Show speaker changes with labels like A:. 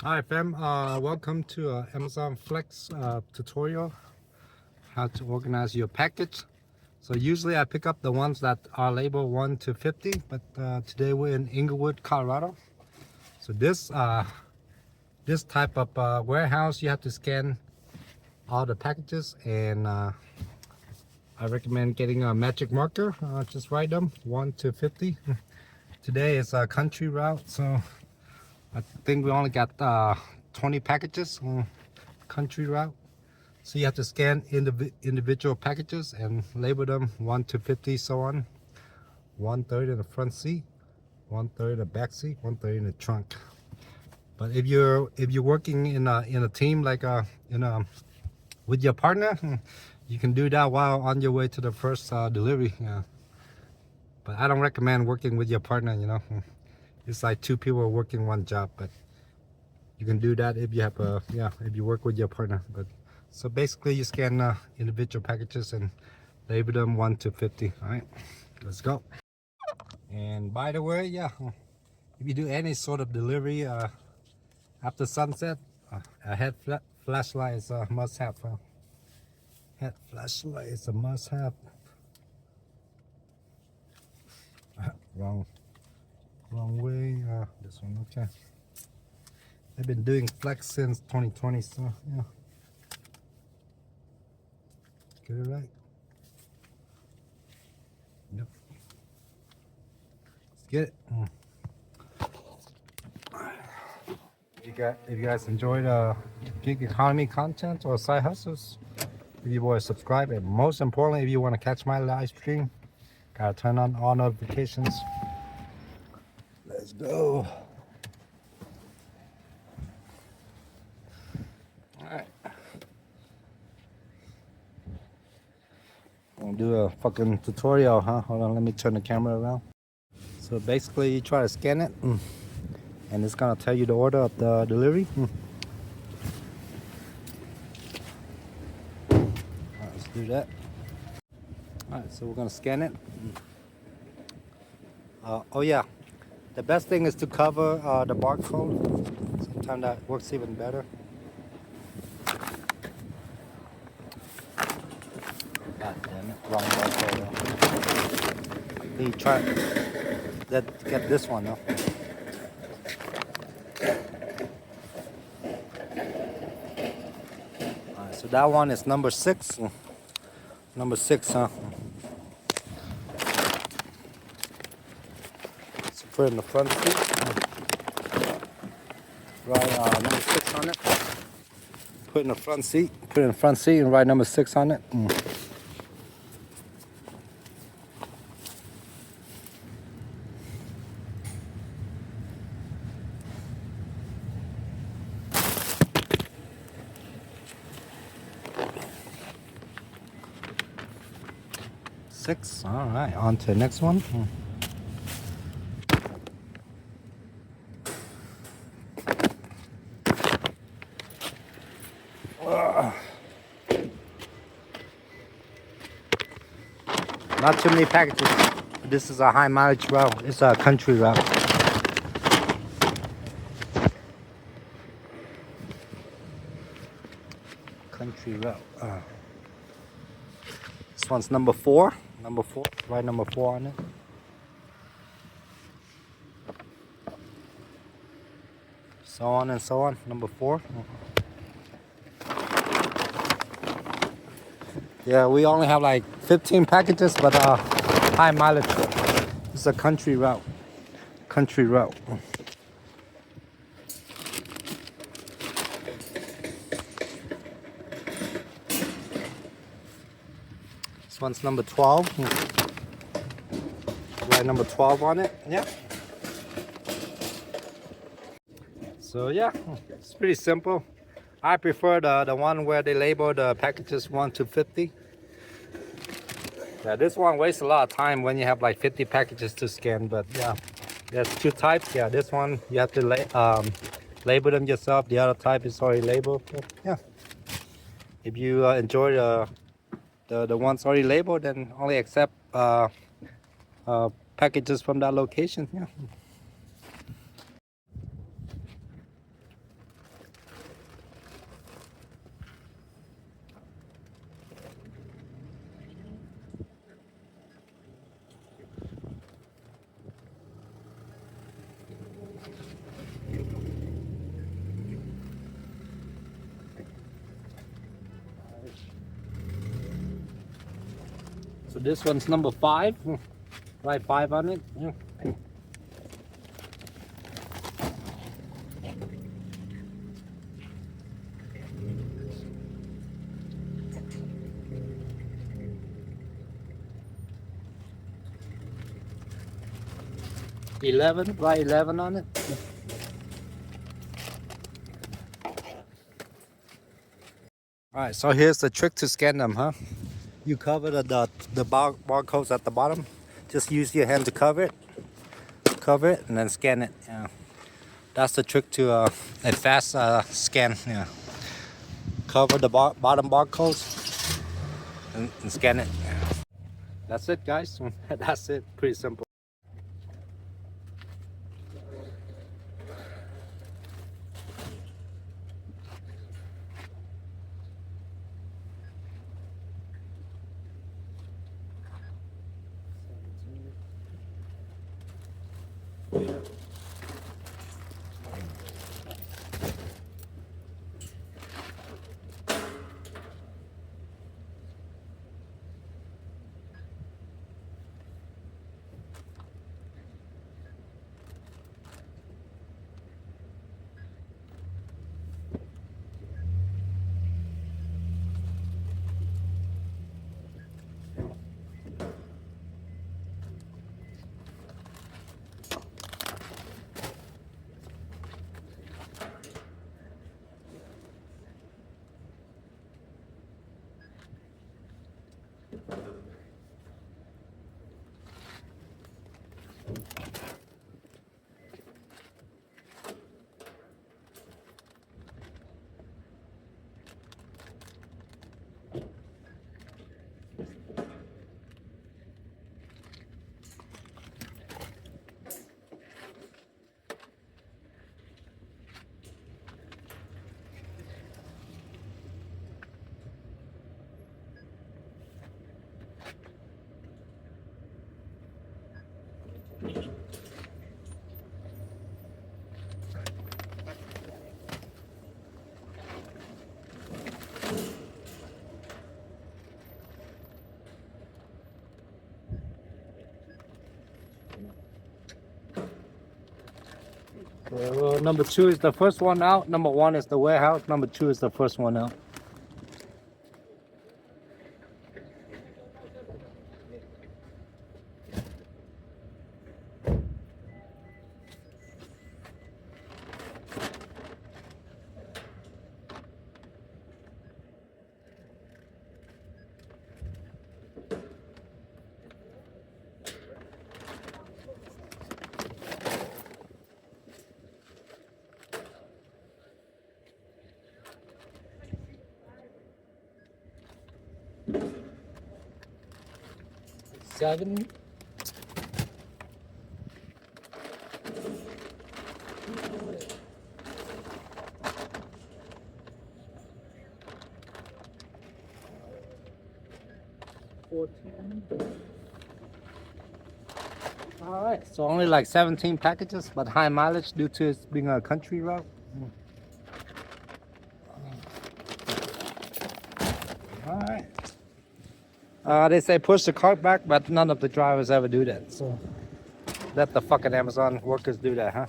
A: Hi fam, welcome to Amazon Flex tutorial how to organize your package. So usually I pick up the ones that are labeled 1 to 50, but today we're in Inglewood, Colorado. So this type of warehouse, you have to scan all the packages, and I recommend getting a magic marker. Just write them 1 to 50. Today is a country route, so I think we only got 20 packages on country route. So you have to scan individual packages and label them 1 to 50, so on. 1/3 in the front seat, 1/3 in the back seat, 1/3 in the trunk. But if you're working in a team, like with your partner, you can do that while on your way to the first delivery. Yeah. But I don't recommend working with your partner. It's like two people working one job. But you can do that if you have if you work with your partner. But so basically you scan individual packages and label them 1 to 50. All right, let's go. And by the way, if you do any sort of delivery after sunset, a flashlight is a must have. Head flashlight is a must have. wrong way. This one. Okay, I've been doing Flex since 2020, so yeah, get it right. Yep, let's get it. If you guys enjoyed gig economy content or side hustles, if you want to subscribe, and most importantly, if you want to catch my live stream, gotta turn on all notifications. Let's go. All right, I'm gonna do a fucking tutorial, huh? Hold on, let me turn the camera around. So basically, you try to scan it, and it's gonna tell you the order of the delivery. All right, let's do that. All right, so we're gonna scan it. Oh yeah, the best thing is to cover the barcode. Sometimes that works even better. God damn it, wrong barcode. You try get this one though. Alright, so that one is number 6. Number 6, huh? So put it in the front seat. Write number 6 on it. Put it in the front seat. Put it in the front seat and write number 6 on it. Six. All right, on to the next one. Not too many packages. This is a high mileage route. It's a country route. Country route. This one's number 4. Number 4. Write number 4 on it. So on and so on. Number 4. Yeah, we only have like 15 packages, but high mileage. It's a country route. Country route. This one's number 12. Write number 12 on it. Yeah. So yeah, it's pretty simple. I prefer the one where they label the packages 1 to 50. Yeah, this one wastes a lot of time when you have like 50 packages to scan. But yeah, there's 2 types. Yeah, this one you have to label them yourself. The other type is already labeled. But yeah, if you enjoy the ones already labeled, then only accept packages from that location. Yeah. this one's number 5. Write 5 on it. Yeah. Write 11 on it. Alright, so here's the trick to scan them, huh? You cover the barcodes at the bottom. Just use your hand to cover it, and then scan it. Yeah, that's the trick to a fast scan. Yeah, cover the bottom barcodes and scan it. Yeah. That's it, guys. That's it. Pretty simple. So number 2 is the first one out. Number 1 is the warehouse. Number 2 is the first one out. Seven. Alright, so only like 17 packages, but high mileage due to it being a country route. Alright. They say push the cart back, but none of the drivers ever do that. So let the fucking Amazon workers do that, huh?